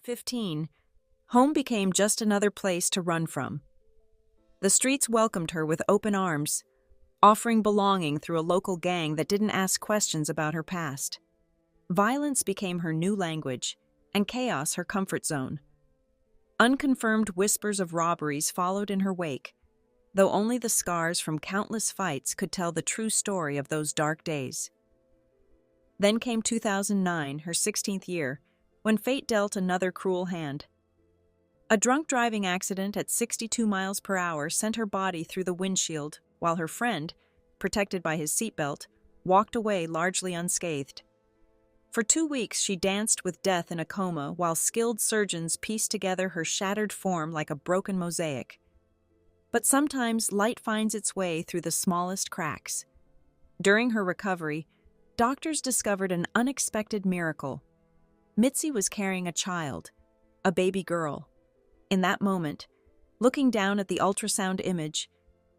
15, home became just another place to run from. The streets welcomed her with open arms, offering belonging through a local gang that didn't ask questions about her past. Violence became her new language, and chaos her comfort zone. Unconfirmed whispers of robberies followed in her wake, though only the scars from countless fights could tell the true story of those dark days. Then came 2009, her 16th year, when fate dealt another cruel hand. A drunk driving accident at 62 miles per hour sent her body through the windshield, while her friend, protected by his seatbelt, walked away largely unscathed. For 2 weeks she danced with death in a coma while skilled surgeons pieced together her shattered form like a broken mosaic. But sometimes light finds its way through the smallest cracks. During her recovery, doctors discovered an unexpected miracle. Mitzi was carrying a child, a baby girl. In that moment, looking down at the ultrasound image,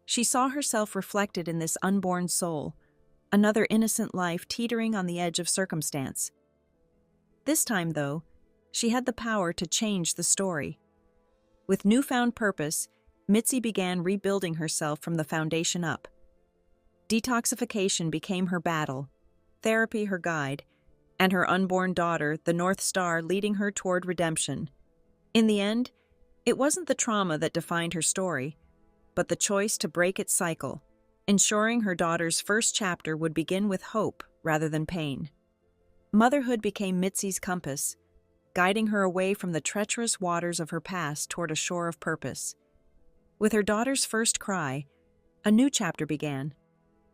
she saw herself reflected in this unborn soul, another innocent life teetering on the edge of circumstance. This time, though, she had the power to change the story. With newfound purpose, Mitzi began rebuilding herself from the foundation up. Detoxification became her battle, therapy her guide, and her unborn daughter, the North Star, leading her toward redemption. In the end, it wasn't the trauma that defined her story, but the choice to break its cycle, ensuring her daughter's first chapter would begin with hope rather than pain. Motherhood became Mitzi's compass, guiding her away from the treacherous waters of her past toward a shore of purpose. With her daughter's first cry, a new chapter began,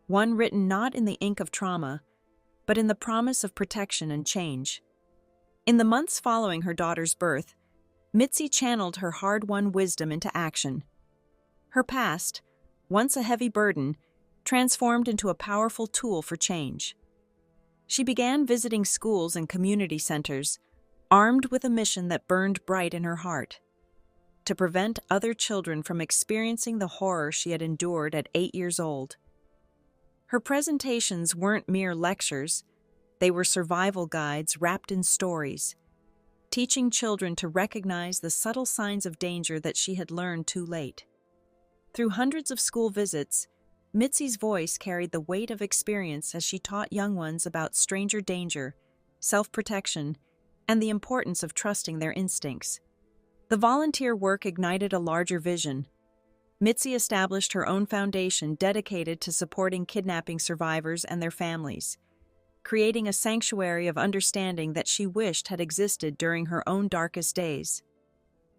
one written not in the ink of trauma, but in the promise of protection and change. In the months following her daughter's birth, Mitzi channeled her hard-won wisdom into action. Her past, once a heavy burden, transformed into a powerful tool for change. She began visiting schools and community centers, armed with a mission that burned bright in her heart: to prevent other children from experiencing the horror she had endured at 8 years old. Her presentations weren't mere lectures, they were survival guides wrapped in stories, teaching children to recognize the subtle signs of danger that she had learned too late. Through hundreds of school visits, Mitzi's voice carried the weight of experience as she taught young ones about stranger danger, self-protection, and the importance of trusting their instincts. The volunteer work ignited a larger vision. Mitzi established her own foundation dedicated to supporting kidnapping survivors and their families, creating a sanctuary of understanding that she wished had existed during her own darkest days.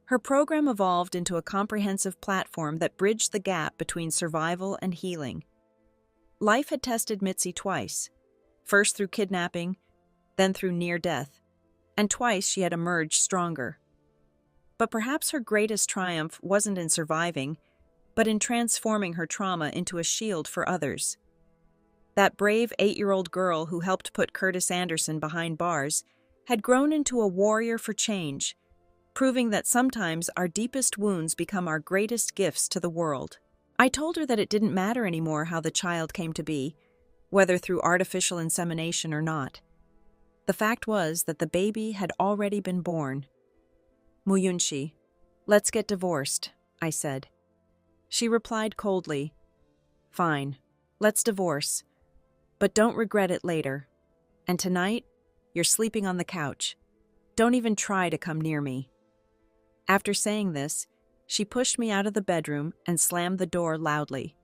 Her program evolved into a comprehensive platform that bridged the gap between survival and healing. Life had tested Mitzi twice, first through kidnapping, then through near death, and twice she had emerged stronger. But perhaps her greatest triumph wasn't in surviving, but in transforming her trauma into a shield for others. That brave 8-year-old girl who helped put Curtis Anderson behind bars had grown into a warrior for change, proving that sometimes our deepest wounds become our greatest gifts to the world. I told her that it didn't matter anymore how the child came to be, whether through artificial insemination or not. The fact was that the baby had already been born. "Muyunshi, let's get divorced," I said. She replied coldly, "Fine, let's divorce. But don't regret it later. And tonight, you're sleeping on the couch. Don't even try to come near me." After saying this, she pushed me out of the bedroom and slammed the door loudly.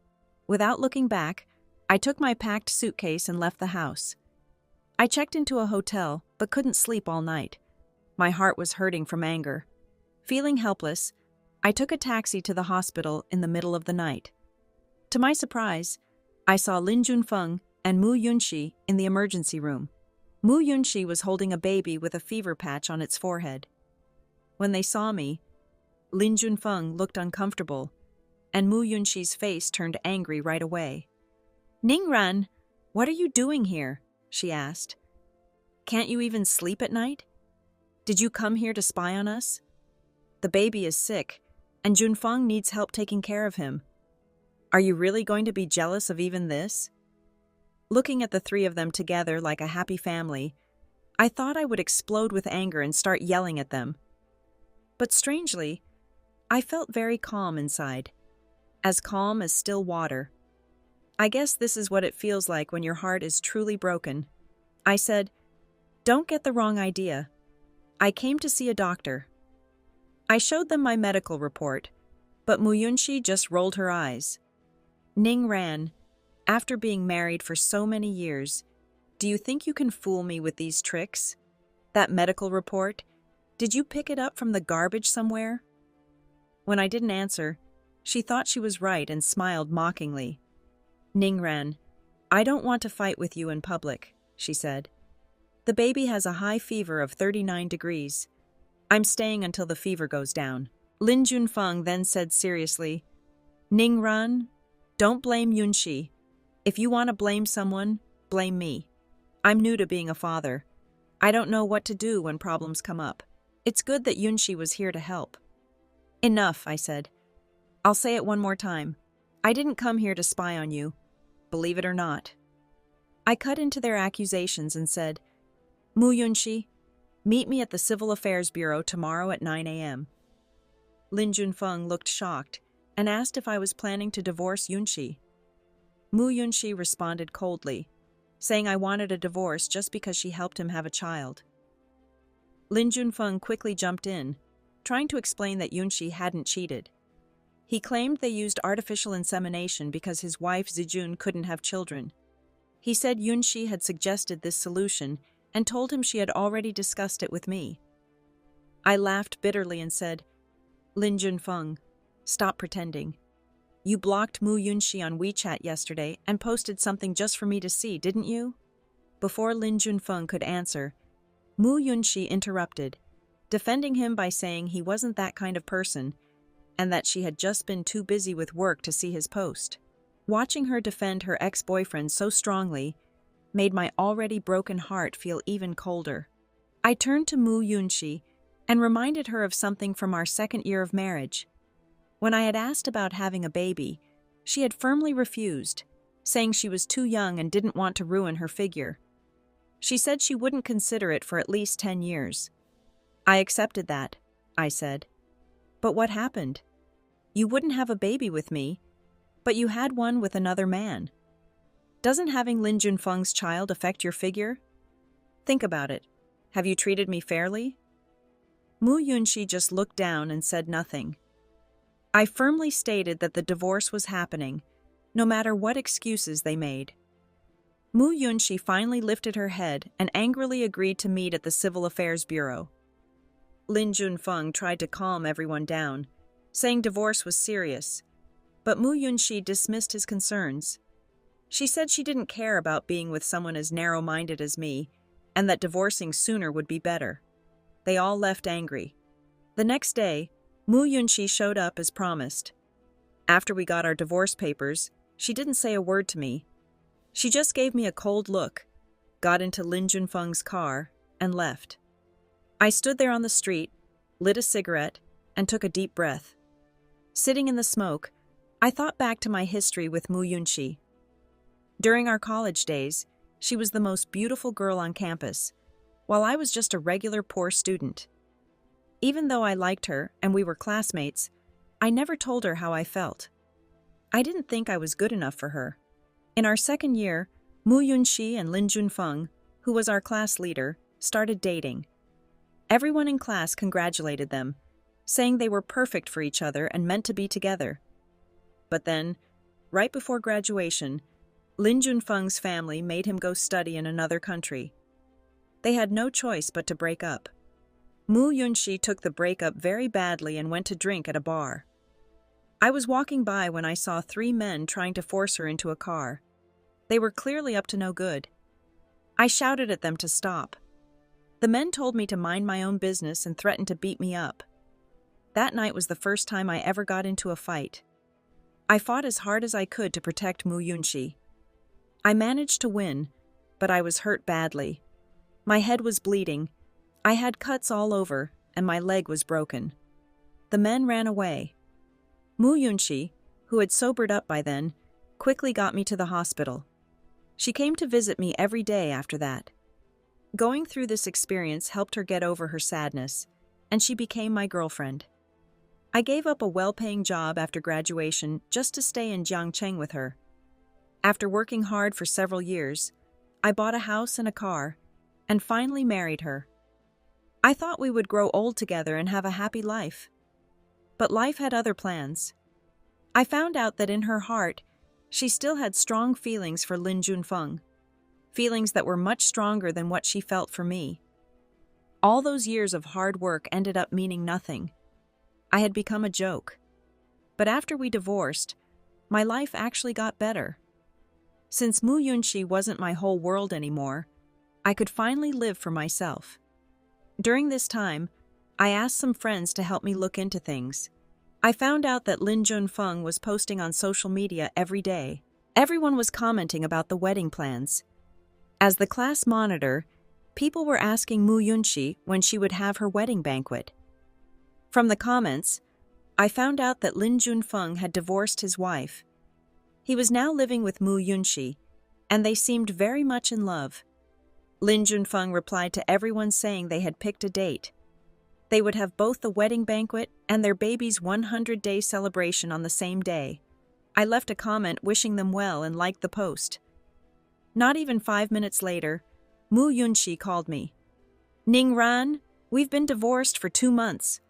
Without looking back, I took my packed suitcase and left the house. I checked into a hotel, but couldn't sleep all night. My heart was hurting from anger. Feeling helpless, I took a taxi to the hospital in the middle of the night. To my surprise, I saw Lin Junfeng and Mu Yunxi in the emergency room. Mu Yunxi was holding a baby with a fever patch on its forehead. When they saw me, Lin Junfeng looked uncomfortable, and Mu Yunxi's face turned angry right away. "Ningran, what are you doing here?" she asked. "Can't you even sleep at night? Did you come here to spy on us? The baby is sick, and Junfeng needs help taking care of him. Are you really going to be jealous of even this?" Looking at the three of them together like a happy family, I thought I would explode with anger and start yelling at them. But strangely, I felt very calm inside, as calm as still water. I guess this is what it feels like when your heart is truly broken. I said, "Don't get the wrong idea. I came to see a doctor." I showed them my medical report, but Muyunshi just rolled her eyes. Ning ran, "After being married for so many years, do you think you can fool me with these tricks? That medical report, did you pick it up from the garbage somewhere?" When I didn't answer, she thought she was right and smiled mockingly. Ning ran, "I don't want to fight with you in public," she said. "The baby has a high fever of 39 degrees. I'm staying until the fever goes down." Lin Junfeng then said seriously, "Ning ran, don't blame Yunshi. If you want to blame someone, blame me. I'm new to being a father. I don't know what to do when problems come up. It's good that Yunshi was here to help." "Enough," I said. "I'll say it one more time. I didn't come here to spy on you, believe it or not." I cut into their accusations and said, "Mu Yunshi, meet me at the Civil Affairs Bureau tomorrow at 9 a.m. Lin Junfeng looked shocked and asked if I was planning to divorce Yunshi. Mu Yunshi responded coldly, saying I wanted a divorce just because she helped him have a child. Lin Junfeng quickly jumped in, trying to explain that Yunshi hadn't cheated. He claimed they used artificial insemination because his wife Zijun couldn't have children. He said Yunshi had suggested this solution and told him she had already discussed it with me. I laughed bitterly and said, "Lin Junfeng, stop pretending. You blocked Mu Yunshi on WeChat yesterday and posted something just for me to see, didn't you?" Before Lin Junfeng could answer, Mu Yunshi interrupted, defending him by saying he wasn't that kind of person and that she had just been too busy with work to see his post. Watching her defend her ex-boyfriend so strongly made my already broken heart feel even colder. I turned to Mu Yunshi and reminded her of something from our second year of marriage. When I had asked about having a baby, she had firmly refused, saying she was too young and didn't want to ruin her figure. She said she wouldn't consider it for at least 10 years. I accepted that, I said. But what happened? You wouldn't have a baby with me, but you had one with another man. Doesn't having Lin Junfeng's child affect your figure? Think about it. Have you treated me fairly? Mu Yunshi just looked down and said nothing. I firmly stated that the divorce was happening, no matter what excuses they made. Mu Yunshi finally lifted her head and angrily agreed to meet at the Civil Affairs Bureau. Lin Junfeng tried to calm everyone down, saying divorce was serious, but Mu Yunshi dismissed his concerns. She said she didn't care about being with someone as narrow-minded as me, and that divorcing sooner would be better. They all left angry. The next day, Mu Yunshi showed up as promised. After we got our divorce papers, she didn't say a word to me. She just gave me a cold look, got into Lin Junfeng's car, and left. I stood there on the street, lit a cigarette, and took a deep breath. Sitting in the smoke, I thought back to my history with Mu Yunshi. During our college days, she was the most beautiful girl on campus, while I was just a regular poor student. Even though I liked her and we were classmates, I never told her how I felt. I didn't think I was good enough for her. In our second year, Mu Yunshi and Lin Junfeng, who was our class leader, started dating. Everyone in class congratulated them, saying they were perfect for each other and meant to be together. But then, right before graduation, Lin Junfeng's family made him go study in another country. They had no choice but to break up. Mu Yunshi took the breakup very badly and went to drink at a bar. I was walking by when I saw 3 men trying to force her into a car. They were clearly up to no good. I shouted at them to stop. The men told me to mind my own business and threatened to beat me up. That night was the first time I ever got into a fight. I fought as hard as I could to protect Mu Yunshi. I managed to win, but I was hurt badly. My head was bleeding, I had cuts all over, and my leg was broken. The men ran away. Mu Yunshi, who had sobered up by then, quickly got me to the hospital. She came to visit me every day after that. Going through this experience helped her get over her sadness, and she became my girlfriend. I gave up a well-paying job after graduation just to stay in Jiangcheng with her. After working hard for several years, I bought a house and a car, and finally married her. I thought we would grow old together and have a happy life. But life had other plans. I found out that in her heart, she still had strong feelings for Lin Junfeng, feelings that were much stronger than what she felt for me. All those years of hard work ended up meaning nothing. I had become a joke. But after we divorced, my life actually got better. Since Mu Yunxi wasn't my whole world anymore, I could finally live for myself. During this time, I asked some friends to help me look into things. I found out that Lin Junfeng was posting on social media every day. Everyone was commenting about the wedding plans. As the class monitor, people were asking Mu Yunxi when she would have her wedding banquet. From the comments, I found out that Lin Junfeng had divorced his wife. He was now living with Mu Yunxi, and they seemed very much in love. Lin Junfeng replied to everyone saying they had picked a date. They would have both the wedding banquet and their baby's 100-day celebration on the same day. I left a comment wishing them well and liked the post. Not even 5 minutes later, Mu Yunxi called me. "Ning Ran, we've been divorced for 2 months.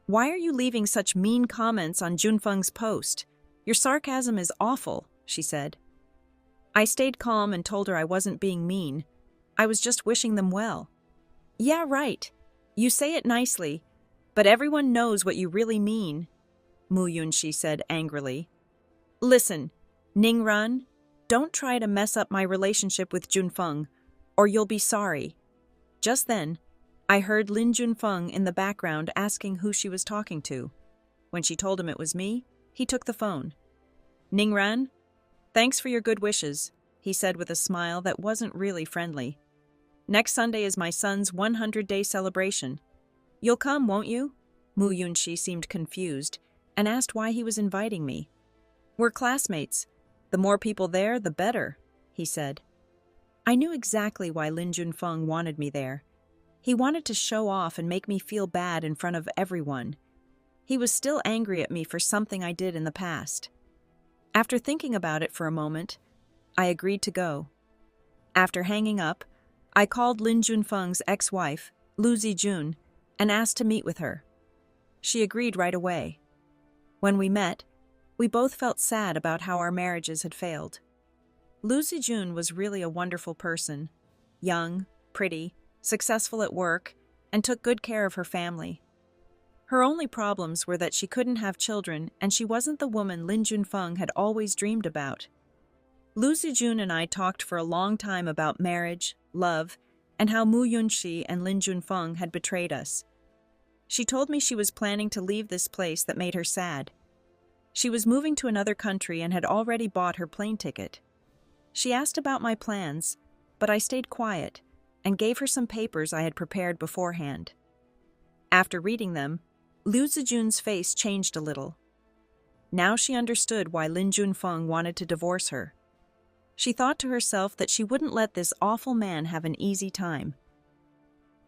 Why are you leaving such mean comments on Junfeng's post? Your sarcasm is awful," she said. I stayed calm and told her I wasn't being mean. I was just wishing them well. "Yeah, right. You say it nicely, but everyone knows what you really mean," Mu Yunxi said angrily. "Listen, Ning Ran, don't try to mess up my relationship with Junfeng, or you'll be sorry." Just then, I heard Lin Junfeng in the background asking who she was talking to. When she told him it was me, he took the phone. "Ning Ran, thanks for your good wishes," he said with a smile that wasn't really friendly. "Next Sunday is my son's 100-day celebration. You'll come, won't you?" Mu Yunxi seemed confused and asked why he was inviting me. "We're classmates. The more people there, the better," he said. I knew exactly why Lin Junfeng wanted me there. He wanted to show off and make me feel bad in front of everyone. He was still angry at me for something I did in the past. After thinking about it for a moment, I agreed to go. After hanging up, I called Lin Junfeng's ex-wife, Lu Zijun, and asked to meet with her. She agreed right away. When we met, we both felt sad about how our marriages had failed. Lu Zijun was really a wonderful person, young, pretty, successful at work, and took good care of her family. Her only problems were that she couldn't have children and she wasn't the woman Lin Junfeng had always dreamed about. Lu Zijun and I talked for a long time about marriage, love, and how Mu Yunxi and Lin Junfeng had betrayed us. She told me she was planning to leave this place that made her sad. She was moving to another country and had already bought her plane ticket. She asked about my plans, but I stayed quiet and gave her some papers I had prepared beforehand. After reading them, Lu Zijun's face changed a little. Now she understood why Lin Junfeng wanted to divorce her. She thought to herself that she wouldn't let this awful man have an easy time.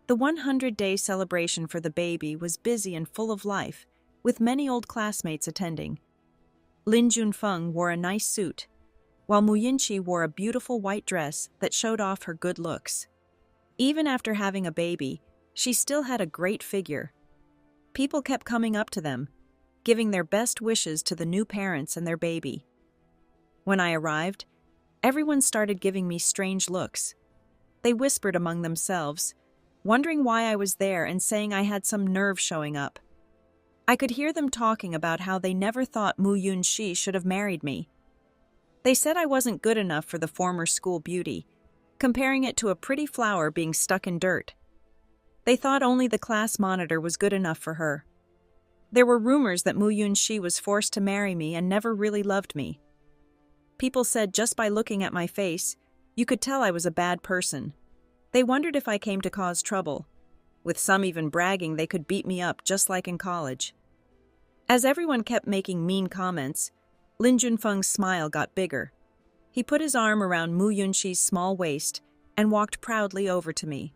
The 100-day celebration for the baby was busy and full of life, with many old classmates attending. Lin Junfeng wore a nice suit, while Mu Yunxi wore a beautiful white dress that showed off her good looks. Even after having a baby, she still had a great figure. People kept coming up to them, giving their best wishes to the new parents and their baby. When I arrived, everyone started giving me strange looks. They whispered among themselves, wondering why I was there and saying I had some nerve showing up. I could hear them talking about how they never thought Mu Yunxi should have married me. They said I wasn't good enough for the former school beauty, comparing it to a pretty flower being stuck in dirt. They thought only the class monitor was good enough for her. There were rumors that Mu Yunxi was forced to marry me and never really loved me. People said just by looking at my face, you could tell I was a bad person. They wondered if I came to cause trouble, with some even bragging they could beat me up just like in college. As everyone kept making mean comments, Lin Junfeng's smile got bigger. He put his arm around Mu Yunxi's small waist and walked proudly over to me.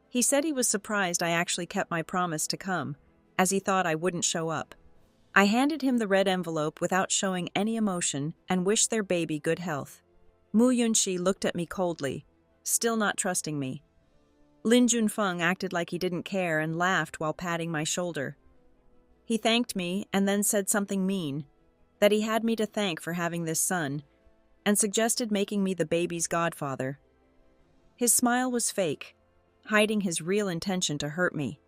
He said he was surprised I actually kept my promise to come, as he thought I wouldn't show up. I handed him the red envelope without showing any emotion and wished their baby good health. Mu Yunxi looked at me coldly, still not trusting me. Lin Junfeng acted like he didn't care and laughed while patting my shoulder. He thanked me and then said something mean, that he had me to thank for having this son, and suggested making me the baby's godfather. His smile was fake, hiding his real intention to hurt me.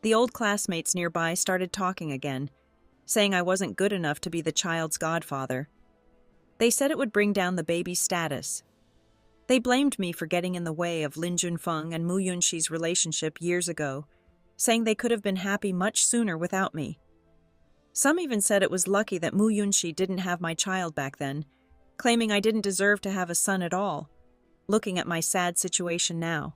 The old classmates nearby started talking again, saying I wasn't good enough to be the child's godfather. They said it would bring down the baby's status. They blamed me for getting in the way of Lin Junfeng and Mu Yunxi's relationship years ago, saying they could have been happy much sooner without me. Some even said it was lucky that Mu Yunxi didn't have my child back then, claiming I didn't deserve to have a son at all, looking at my sad situation now.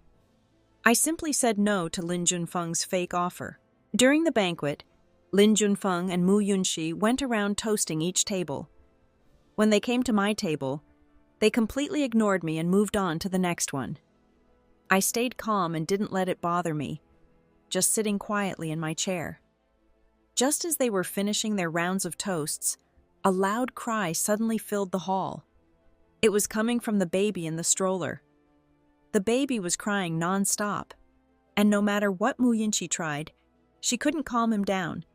I simply said no to Lin Junfeng's fake offer. During the banquet, Lin Junfeng and Mu Yunxi went around toasting each table. When they came to my table, they completely ignored me and moved on to the next one. I stayed calm and didn't let it bother me, just sitting quietly in my chair. Just as they were finishing their rounds of toasts, a loud cry suddenly filled the hall. It was coming from the baby in the stroller. The baby was crying non-stop, and no matter what Mu Yunxi tried, she couldn't calm him down.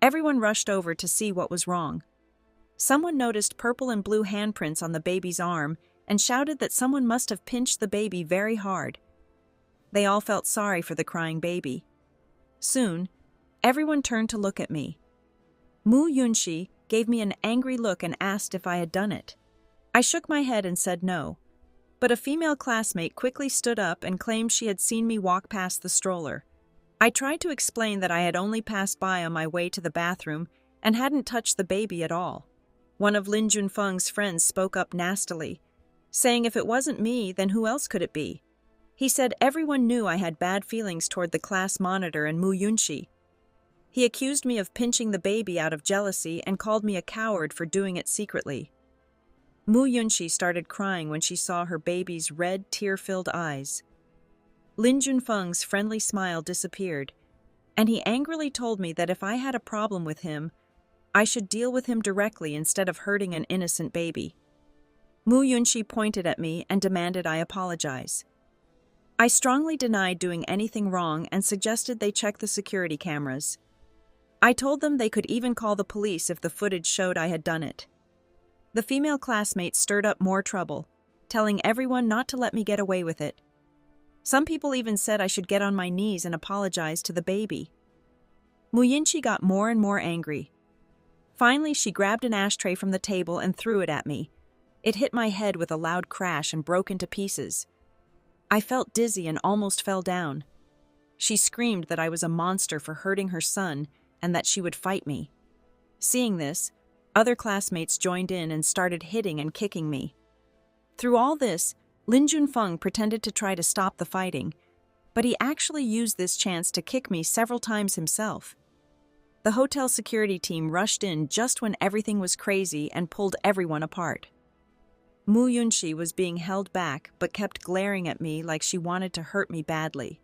Everyone rushed over to see what was wrong. Someone noticed purple and blue handprints on the baby's arm and shouted that someone must have pinched the baby very hard. They all felt sorry for the crying baby. Soon, everyone turned to look at me. Mu Yunxi gave me an angry look and asked if I had done it. I shook my head and said no, but a female classmate quickly stood up and claimed she had seen me walk past the stroller. I tried to explain that I had only passed by on my way to the bathroom and hadn't touched the baby at all. One of Lin Junfeng's friends spoke up nastily, saying if it wasn't me, then who else could it be? He said everyone knew I had bad feelings toward the class monitor and Mu Yunxi. He accused me of pinching the baby out of jealousy and called me a coward for doing it secretly. Mu Yunxi started crying when she saw her baby's red, tear-filled eyes. Lin Junfeng's friendly smile disappeared, and he angrily told me that if I had a problem with him, I should deal with him directly instead of hurting an innocent baby. Mu Yunxi pointed at me and demanded I apologize. I strongly denied doing anything wrong and suggested they check the security cameras. I told them they could even call the police if the footage showed I had done it. The female classmate stirred up more trouble, telling everyone not to let me get away with it. Some people even said I should get on my knees and apologize to the baby. Mu Yunxi got more and more angry. Finally, she grabbed an ashtray from the table and threw it at me. It hit my head with a loud crash and broke into pieces. I felt dizzy and almost fell down. She screamed that I was a monster for hurting her son and that she would fight me. Seeing this, other classmates joined in and started hitting and kicking me. Through all this, Lin Junfeng pretended to try to stop the fighting, but he actually used this chance to kick me several times himself. The hotel security team rushed in just when everything was crazy and pulled everyone apart. Mu Yunxi was being held back but kept glaring at me like she wanted to hurt me badly.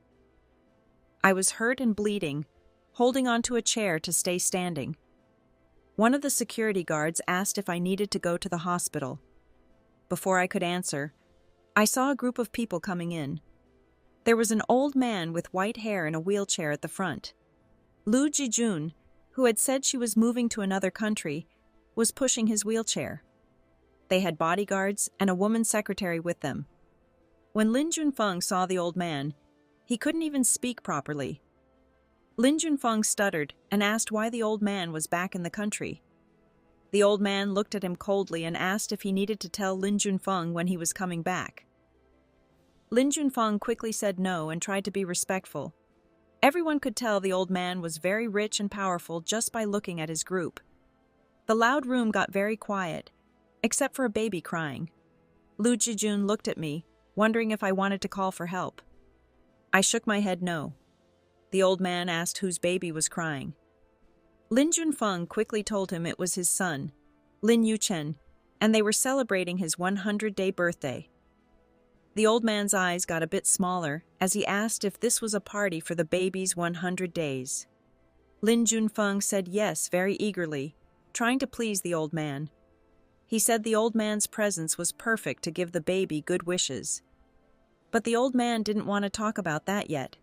I was hurt and bleeding, holding onto a chair to stay standing. One of the security guards asked if I needed to go to the hospital. Before I could answer, I saw a group of people coming in. There was an old man with white hair in a wheelchair at the front. Lu Jijun, who had said she was moving to another country, was pushing his wheelchair. They had bodyguards and a woman secretary with them. When Lin Junfeng saw the old man, he couldn't even speak properly. Lin Junfeng stuttered and asked why the old man was back in the country. The old man looked at him coldly and asked if he needed to tell Lin Junfeng when he was coming back. Lin Junfeng quickly said no and tried to be respectful. Everyone could tell the old man was very rich and powerful just by looking at his group. The loud room got very quiet, except for a baby crying. Lu Jijun looked at me, wondering if I wanted to call for help. I shook my head no. The old man asked whose baby was crying. Lin Junfeng quickly told him it was his son, Lin Yuchen, and they were celebrating his 100-day birthday. The old man's eyes got a bit smaller as he asked if this was a party for the baby's 100 days. Lin Junfeng said yes very eagerly, trying to please the old man. He said the old man's presence was perfect to give the baby good wishes. But the old man didn't want to talk about that yet.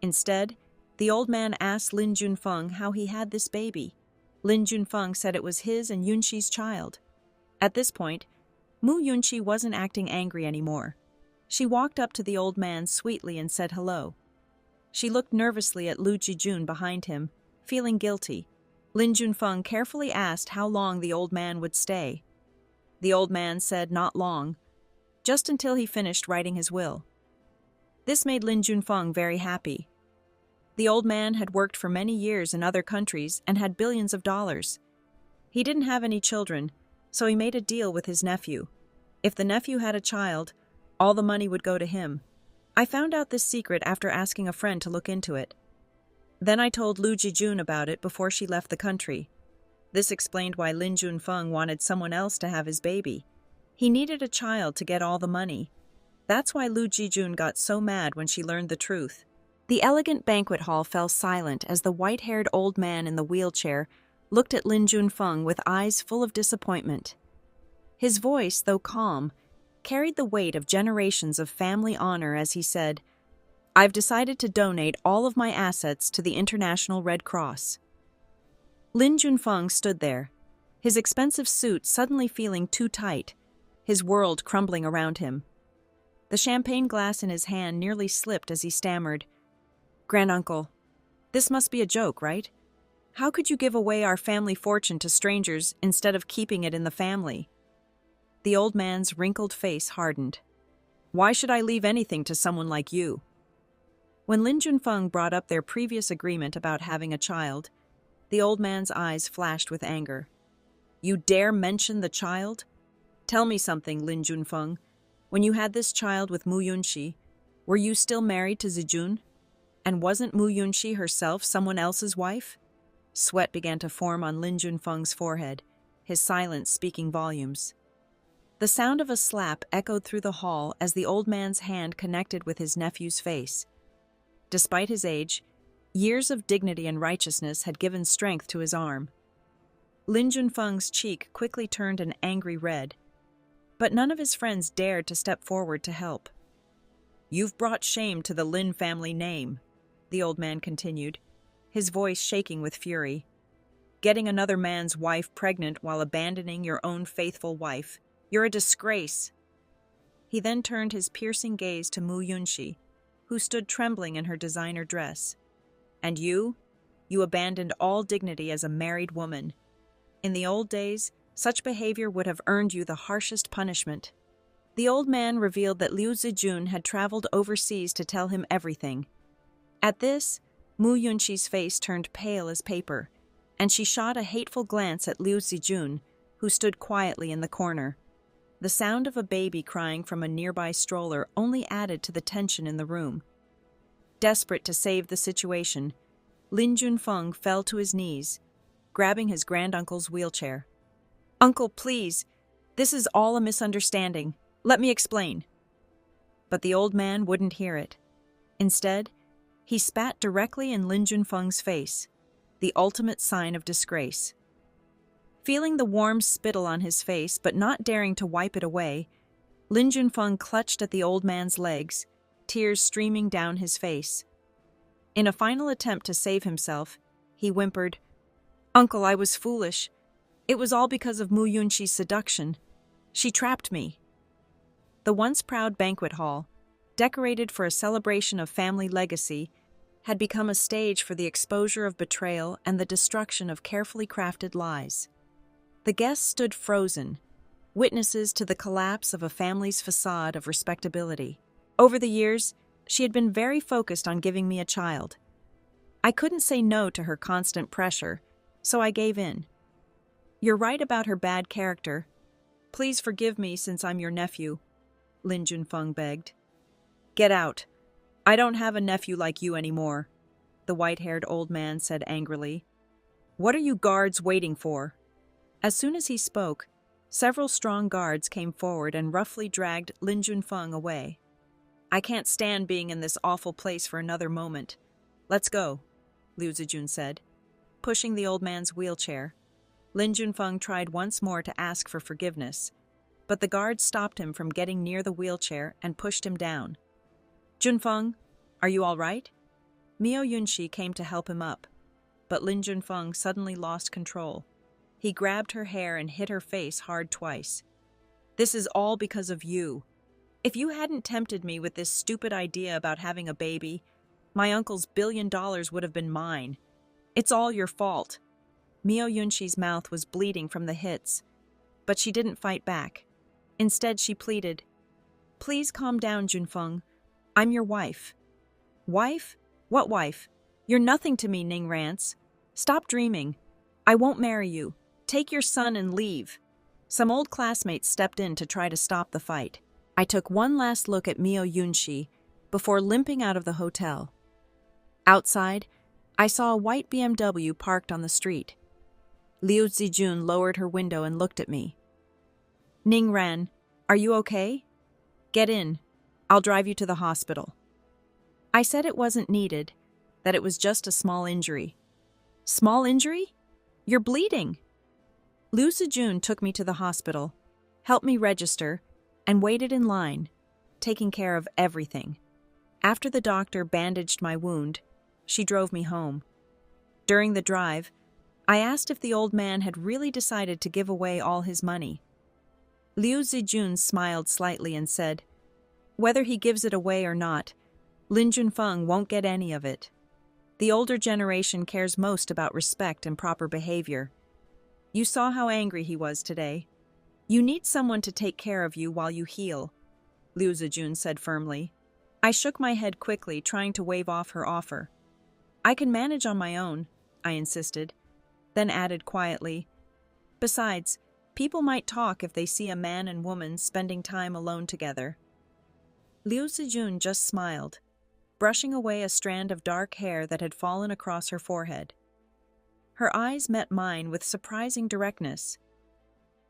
Instead, the old man asked Lin Junfeng how he had this baby. Lin Junfeng said it was his and Yunxi's child. At this point, Mu Yunxi wasn't acting angry anymore. She walked up to the old man sweetly and said hello. She looked nervously at Lu Jijun behind him, feeling guilty. Lin Junfeng carefully asked how long the old man would stay. The old man said not long, just until he finished writing his will. This made Lin Junfeng very happy. The old man had worked for many years in other countries and had billions of dollars. He didn't have any children, so he made a deal with his nephew. If the nephew had a child, all the money would go to him. I found out this secret after asking a friend to look into it. Then I told Lu Jijun about it before she left the country. This explained why Lin Junfeng wanted someone else to have his baby. He needed a child to get all the money. That's why Lu Jijun got so mad when she learned the truth. The elegant banquet hall fell silent as the white-haired old man in the wheelchair looked at Lin Junfeng with eyes full of disappointment. His voice, though calm, carried the weight of generations of family honor as he said, "I've decided to donate all of my assets to the International Red Cross." Lin Junfeng stood there, his expensive suit suddenly feeling too tight, his world crumbling around him. The champagne glass in his hand nearly slipped as he stammered, "Granduncle, this must be a joke, right? How could you give away our family fortune to strangers instead of keeping it in the family?" The old man's wrinkled face hardened. "Why should I leave anything to someone like you?" When Lin Junfeng brought up their previous agreement about having a child, the old man's eyes flashed with anger. "You dare mention the child? Tell me something, Lin Junfeng. When you had this child with Mu Yunxi, were you still married to Zijun? And wasn't Mu Yunxi herself someone else's wife?" Sweat began to form on Lin Junfeng's forehead, his silence speaking volumes. The sound of a slap echoed through the hall as the old man's hand connected with his nephew's face. Despite his age, years of dignity and righteousness had given strength to his arm. Lin Junfeng's cheek quickly turned an angry red, but none of his friends dared to step forward to help. "You've brought shame to the Lin family name," the old man continued, his voice shaking with fury. "Getting another man's wife pregnant while abandoning your own faithful wife. You're a disgrace." He then turned his piercing gaze to Mu Yunxi, who stood trembling in her designer dress. "And you abandoned all dignity as a married woman. In the old days, such behavior would have earned you the harshest punishment." The old man revealed that Liu Zijun had traveled overseas to tell him everything. At this, Mu Yunxi's face turned pale as paper, and she shot a hateful glance at Liu Zijun, who stood quietly in the corner. The sound of a baby crying from a nearby stroller only added to the tension in the room. Desperate to save the situation, Lin Junfeng fell to his knees, grabbing his granduncle's wheelchair. "Uncle, please, this is all a misunderstanding. Let me explain." But the old man wouldn't hear it. Instead, he spat directly in Lin Junfeng's face, the ultimate sign of disgrace. Feeling the warm spittle on his face but not daring to wipe it away, Lin Junfeng clutched at the old man's legs, tears streaming down his face. In a final attempt to save himself, he whimpered, "Uncle, I was foolish. It was all because of Mu Yunxi's seduction. She trapped me." The once proud banquet hall, decorated for a celebration of family legacy, had become a stage for the exposure of betrayal and the destruction of carefully crafted lies. The guests stood frozen, witnesses to the collapse of a family's facade of respectability. Over the years, she had been very focused on giving me a child. I couldn't say no to her constant pressure, so I gave in. "You're right about her bad character. Please forgive me since I'm your nephew," Lin Junfeng begged. "Get out. I don't have a nephew like you anymore," the white-haired old man said angrily. "What are you guards waiting for?" As soon as he spoke, several strong guards came forward and roughly dragged Lin Junfeng away. I can't stand being in this awful place for another moment. Let's go, Liu Zijun said, pushing the old man's wheelchair. Lin Junfeng tried once more to ask for forgiveness, but the guard stopped him from getting near the wheelchair and pushed him down. Junfeng, are you all right? Miao Yunxi came to help him up, but Lin Junfeng suddenly lost control. He grabbed her hair and hit her face hard twice. This is all because of you. If you hadn't tempted me with this stupid idea about having a baby, my uncle's $1 billion would have been mine. It's all your fault. Miao Yunxi's mouth was bleeding from the hits, but she didn't fight back. Instead, she pleaded, "Please calm down, Junfeng. I'm your wife." Wife? What wife? You're nothing to me, Ning Rance. Stop dreaming. I won't marry you. Take your son and leave. Some old classmates stepped in to try to stop the fight. I took one last look at Miao Yunxi before limping out of the hotel. Outside, I saw a white BMW parked on the street. Liu Zijun lowered her window and looked at me. Ning Ran, are you okay? Get in. I'll drive you to the hospital. I said it wasn't needed, that it was just a small injury. Small injury? You're bleeding. Liu Zijun took me to the hospital, helped me register, and waited in line, taking care of everything. After the doctor bandaged my wound, she drove me home. During the drive, I asked if the old man had really decided to give away all his money. Liu Zijun smiled slightly and said, "Whether he gives it away or not, Lin Junfeng won't get any of it. The older generation cares most about respect and proper behavior. You saw how angry he was today. You need someone to take care of you while you heal," Liu Zijun said firmly. I shook my head quickly, trying to wave off her offer. "I can manage on my own," I insisted, then added quietly, "Besides, people might talk if they see a man and woman spending time alone together." Liu Zijun just smiled, brushing away a strand of dark hair that had fallen across her forehead. Her eyes met mine with surprising directness.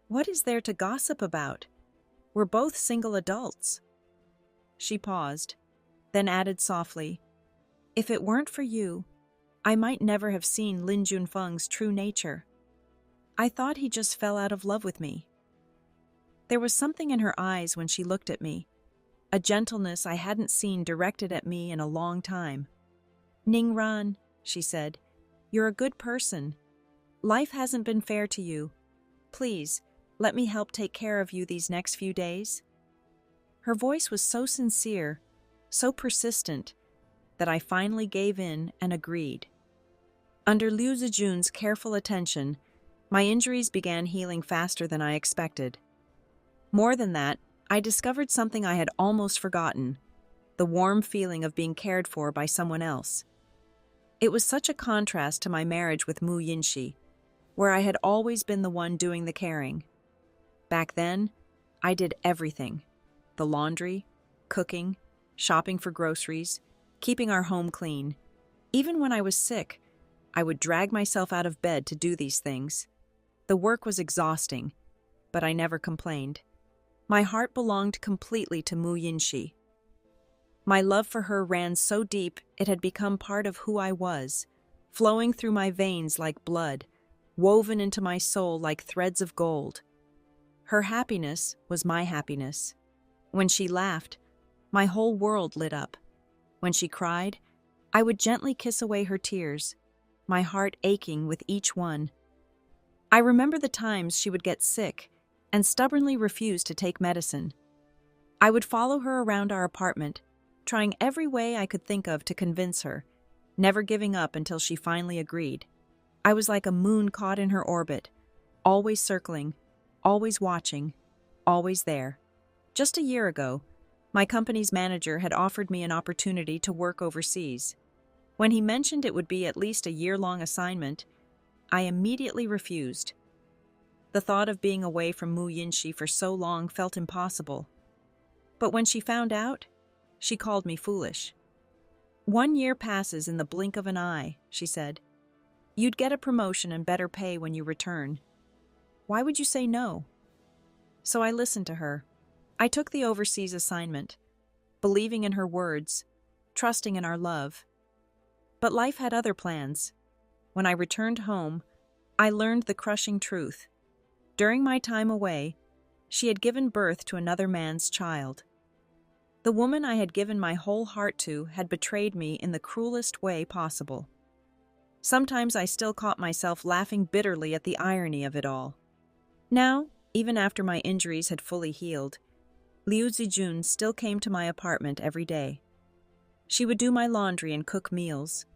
"What is there to gossip about? We're both single adults." She paused, then added softly, "If it weren't for you, I might never have seen Lin Junfeng's true nature. I thought he just fell out of love with me." There was something in her eyes when she looked at me, a gentleness I hadn't seen directed at me in a long time. "Ning Ran," she said, "you're a good person. Life hasn't been fair to you. Please, let me help take care of you these next few days." Her voice was so sincere, so persistent, that I finally gave in and agreed. Under Liu Zijun's careful attention, my injuries began healing faster than I expected. More than that, I discovered something I had almost forgotten, the warm feeling of being cared for by someone else. It was such a contrast to my marriage with Mu Yinxi, where I had always been the one doing the caring. Back then, I did everything: the laundry, cooking, shopping for groceries, keeping our home clean. Even when I was sick, I would drag myself out of bed to do these things. The work was exhausting, but I never complained. My heart belonged completely to Mu Yinxi. My love for her ran so deep it had become part of who I was, flowing through my veins like blood, woven into my soul like threads of gold. Her happiness was my happiness. When she laughed, my whole world lit up. When she cried, I would gently kiss away her tears, my heart aching with each one. I remember the times she would get sick and stubbornly refuse to take medicine. I would follow her around our apartment, trying every way I could think of to convince her, never giving up until she finally agreed. I was like a moon caught in her orbit, always circling, always watching, always there. Just a year ago, my company's manager had offered me an opportunity to work overseas. When he mentioned it would be at least a year-long assignment, I immediately refused. The thought of being away from Mu Yinxi for so long felt impossible. But when she found out, she called me foolish. "1 year passes in the blink of an eye," she said. "You'd get a promotion and better pay when you return. Why would you say no?" So I listened to her. I took the overseas assignment, believing in her words, trusting in our love. But life had other plans. When I returned home, I learned the crushing truth. During my time away, she had given birth to another man's child. The woman I had given my whole heart to had betrayed me in the cruelest way possible. Sometimes I still caught myself laughing bitterly at the irony of it all. Now, even after my injuries had fully healed, Liu Zijun still came to my apartment every day. She would do my laundry and cook meals,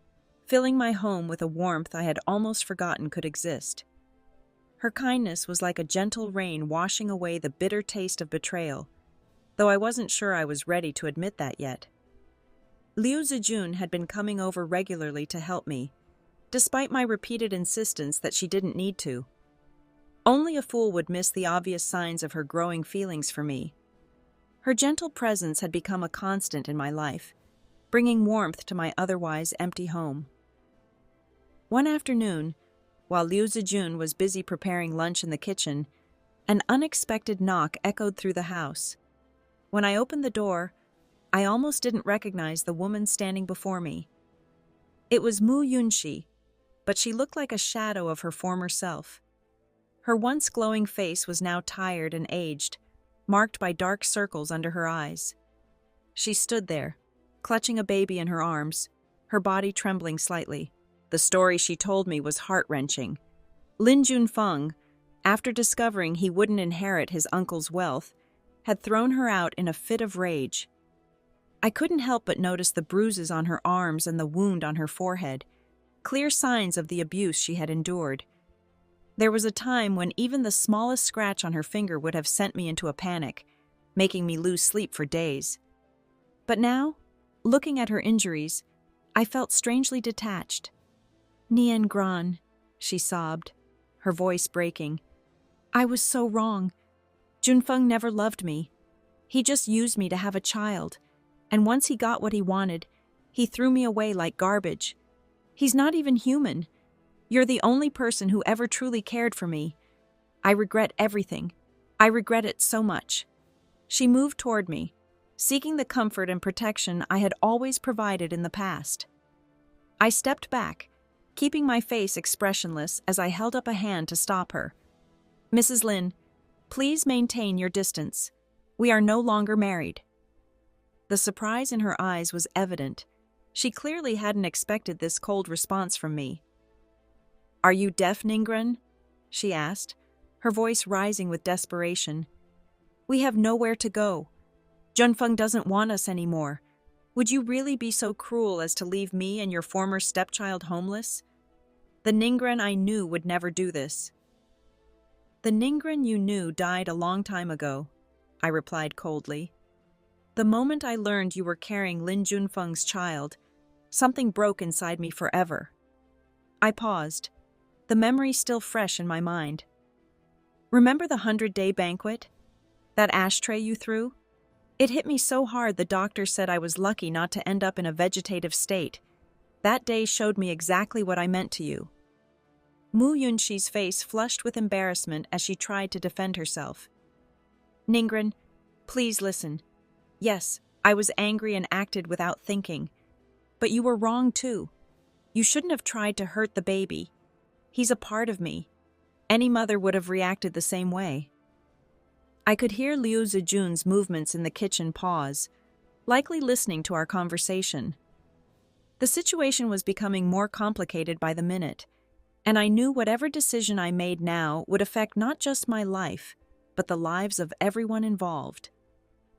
filling my home with a warmth I had almost forgotten could exist. Her kindness was like a gentle rain washing away the bitter taste of betrayal, though I wasn't sure I was ready to admit that yet. Liu Zijun had been coming over regularly to help me, despite my repeated insistence that she didn't need to. Only a fool would miss the obvious signs of her growing feelings for me. Her gentle presence had become a constant in my life, bringing warmth to my otherwise empty home. One afternoon, while Liu Zijun was busy preparing lunch in the kitchen, an unexpected knock echoed through the house. When I opened the door, I almost didn't recognize the woman standing before me. It was Mu Yunxi, but she looked like a shadow of her former self. Her once glowing face was now tired and aged, marked by dark circles under her eyes. She stood there, clutching a baby in her arms, her body trembling slightly. The story she told me was heart-wrenching. Lin Junfeng, after discovering he wouldn't inherit his uncle's wealth, had thrown her out in a fit of rage. I couldn't help but notice the bruises on her arms and the wound on her forehead, clear signs of the abuse she had endured. There was a time when even the smallest scratch on her finger would have sent me into a panic, making me lose sleep for days. But now, looking at her injuries, I felt strangely detached. "Nian Gran," she sobbed, her voice breaking. "I was so wrong. Junfeng never loved me. He just used me to have a child, and once he got what he wanted, he threw me away like garbage. He's not even human. You're the only person who ever truly cared for me. I regret everything. I regret it so much." She moved toward me, seeking the comfort and protection I had always provided in the past. I stepped back, keeping my face expressionless as I held up a hand to stop her. "Mrs. Lin, please maintain your distance. We are no longer married." The surprise in her eyes was evident. She clearly hadn't expected this cold response from me. "Are you deaf, Ningren?" she asked, her voice rising with desperation. "We have nowhere to go. Junfeng doesn't want us anymore. Would you really be so cruel as to leave me and your former stepchild homeless? The Ningren I knew would never do this." "The Ningren you knew died a long time ago," I replied coldly. "The moment I learned you were carrying Lin Junfeng's child, something broke inside me forever." I paused, the memory still fresh in my mind. "Remember the 100-day banquet? That ashtray you threw? It hit me so hard the doctor said I was lucky not to end up in a vegetative state. That day showed me exactly what I meant to you." Mu Yunxi's face flushed with embarrassment as she tried to defend herself. "Ningren, please listen. Yes, I was angry and acted without thinking. But you were wrong too. You shouldn't have tried to hurt the baby. He's a part of me. Any mother would have reacted the same way." I could hear Liu Zijun's movements in the kitchen pause, likely listening to our conversation. The situation was becoming more complicated by the minute, and I knew whatever decision I made now would affect not just my life, but the lives of everyone involved.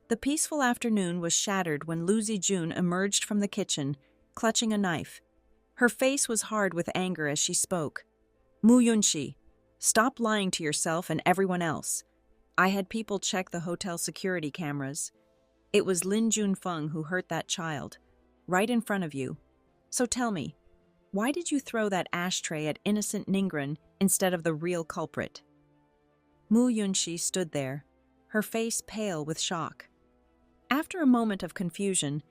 The peaceful afternoon was shattered when Liu Zijun emerged from the kitchen, clutching a knife. Her face was hard with anger as she spoke. "Mu Yunxi, stop lying to yourself and everyone else. I had people check the hotel security cameras. It was Lin Junfeng who hurt that child, right in front of you. So tell me, why did you throw that ashtray at innocent Ningren instead of the real culprit?" Mu Yunxi stood there, her face pale with shock. After a moment of confusion,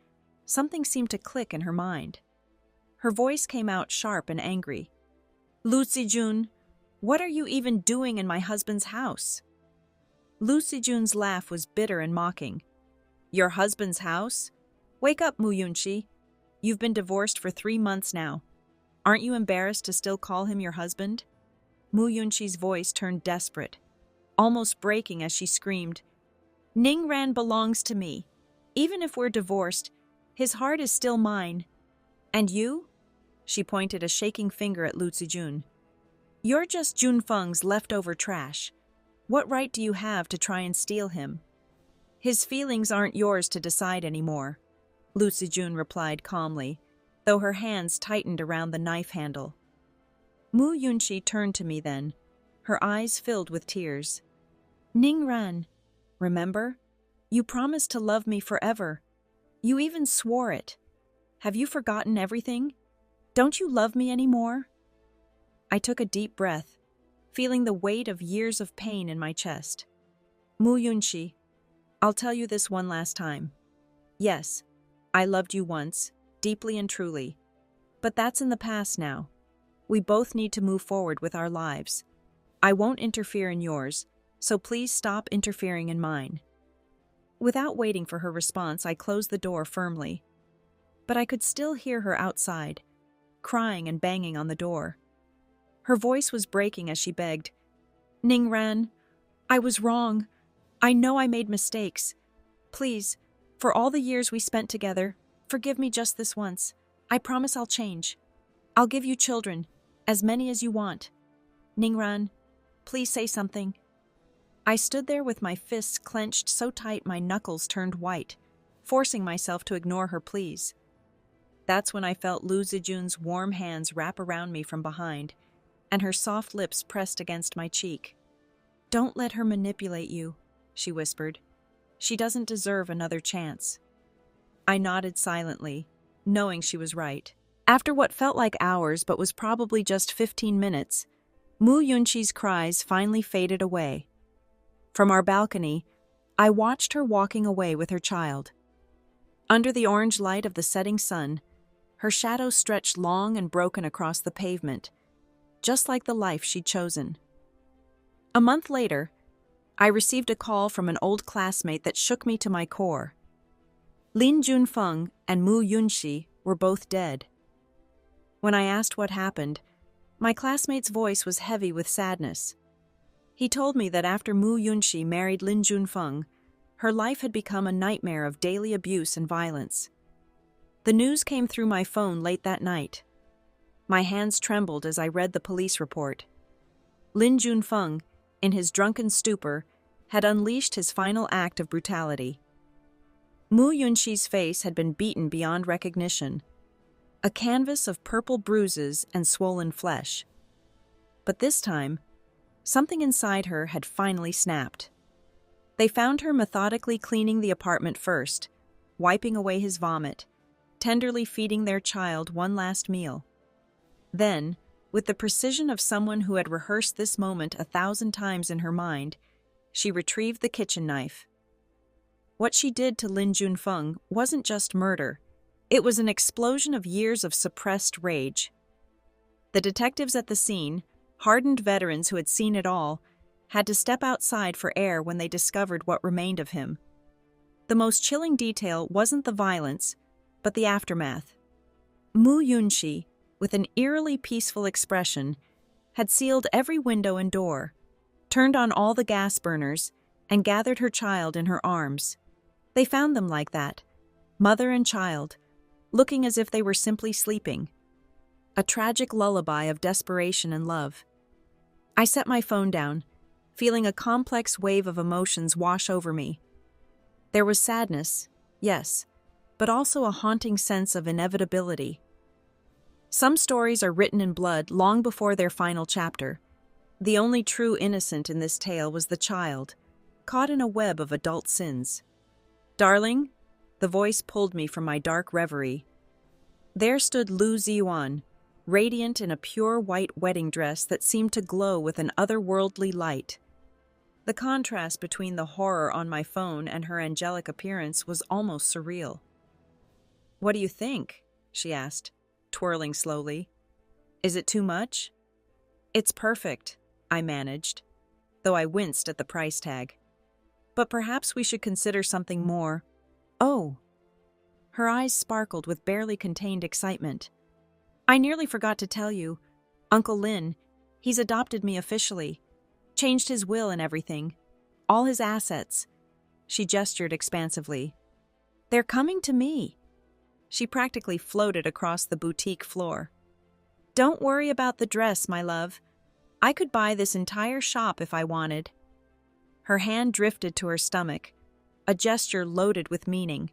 something seemed to click in her mind. Her voice came out sharp and angry. "Liu Zijun, what are you even doing in my husband's house?" Liu Zijun's laugh was bitter and mocking. Your husband's house? Wake up, Mu Yunshi. You've been divorced for 3 months now. Aren't you embarrassed to still call him your husband? Mu Yunshi's voice turned desperate, almost breaking as she screamed, Ning Ran belongs to me. Even if we're divorced, his heart is still mine. And you? She pointed a shaking finger at Lu Zijun. You're just Junfeng's leftover trash. What right do you have to try and steal him? His feelings aren't yours to decide anymore, Lu Zijun replied calmly, though her hands tightened around the knife handle. Mu Yunshi turned to me then, her eyes filled with tears. Ning Ran, remember? You promised to love me forever. You even swore it. Have you forgotten everything? Don't you love me anymore? I took a deep breath, feeling the weight of years of pain in my chest. Mu Yunshi, I'll tell you this one last time. Yes, I loved you once, deeply and truly. But that's in the past now. We both need to move forward with our lives. I won't interfere in yours, so please stop interfering in mine. Without waiting for her response, I closed the door firmly. But I could still hear her outside, crying and banging on the door. Her voice was breaking as she begged, Ning Ran, I was wrong. I know I made mistakes. Please, for all the years we spent together, forgive me just this once. I promise I'll change. I'll give you children, as many as you want. Ning Ran, please say something. I stood there with my fists clenched so tight my knuckles turned white, forcing myself to ignore her pleas. That's when I felt Lu Zijun's warm hands wrap around me from behind, and her soft lips pressed against my cheek. Don't let her manipulate you, she whispered. She doesn't deserve another chance. I nodded silently, knowing she was right. After what felt like hours but was probably just 15 minutes, Mu Yunshi's cries finally faded away. From our balcony, I watched her walking away with her child. Under the orange light of the setting sun, her shadow stretched long and broken across the pavement, just like the life she'd chosen. A month later, I received a call from an old classmate that shook me to my core. Lin Junfeng and Mu Yunshi were both dead. When I asked what happened, my classmate's voice was heavy with sadness. He told me that after Mu Yunshi married Lin Junfeng, her life had become a nightmare of daily abuse and violence. The news came through my phone late that night. My hands trembled as I read the police report. Lin Junfeng, in his drunken stupor, had unleashed his final act of brutality. Mu Yunshi's face had been beaten beyond recognition, a canvas of purple bruises and swollen flesh. But this time, something inside her had finally snapped. They found her methodically cleaning the apartment first, wiping away his vomit, tenderly feeding their child one last meal. Then, with the precision of someone who had rehearsed this moment 1,000 times in her mind, she retrieved the kitchen knife. What she did to Lin Junfeng wasn't just murder. It was an explosion of years of suppressed rage. The detectives at the scene, hardened veterans who had seen it all, had to step outside for air when they discovered what remained of him. The most chilling detail wasn't the violence, but the aftermath. Mu Yunshi, with an eerily peaceful expression, had sealed every window and door, turned on all the gas burners, and gathered her child in her arms. They found them like that, mother and child, looking as if they were simply sleeping. A tragic lullaby of desperation and love. I set my phone down, feeling a complex wave of emotions wash over me. There was sadness, yes, but also a haunting sense of inevitability. Some stories are written in blood long before their final chapter. The only true innocent in this tale was the child, caught in a web of adult sins. Darling, the voice pulled me from my dark reverie. There stood Lu Ziyuan, radiant in a pure white wedding dress that seemed to glow with an otherworldly light. The contrast between the horror on my phone and her angelic appearance was almost surreal. "What do you think?" she asked, twirling slowly. "Is it too much?" "It's perfect," I managed, though I winced at the price tag. "But perhaps we should consider something more." Oh, her eyes sparkled with barely contained excitement. I nearly forgot to tell you. Uncle Lin, he's adopted me officially. Changed his will and everything. All his assets. She gestured expansively. They're coming to me. She practically floated across the boutique floor. Don't worry about the dress, my love. I could buy this entire shop if I wanted. Her hand drifted to her stomach, a gesture loaded with meaning.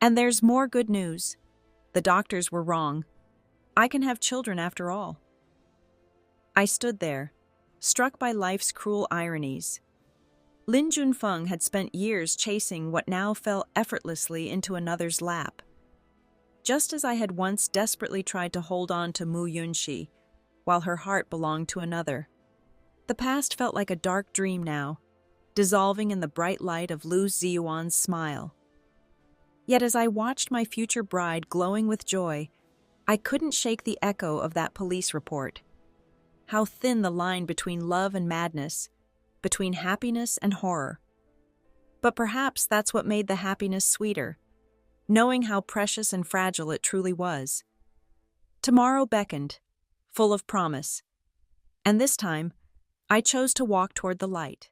And there's more good news. The doctors were wrong. I can have children after all. I stood there, struck by life's cruel ironies. Lin Junfeng had spent years chasing what now fell effortlessly into another's lap. Just as I had once desperately tried to hold on to Mu Yunxi, while her heart belonged to another. The past felt like a dark dream now, dissolving in the bright light of Lu Ziyuan's smile. Yet as I watched my future bride glowing with joy, I couldn't shake the echo of that police report. How thin the line between love and madness, between happiness and horror. But perhaps that's what made the happiness sweeter, knowing how precious and fragile it truly was. Tomorrow beckoned, full of promise, and this time I chose to walk toward the light.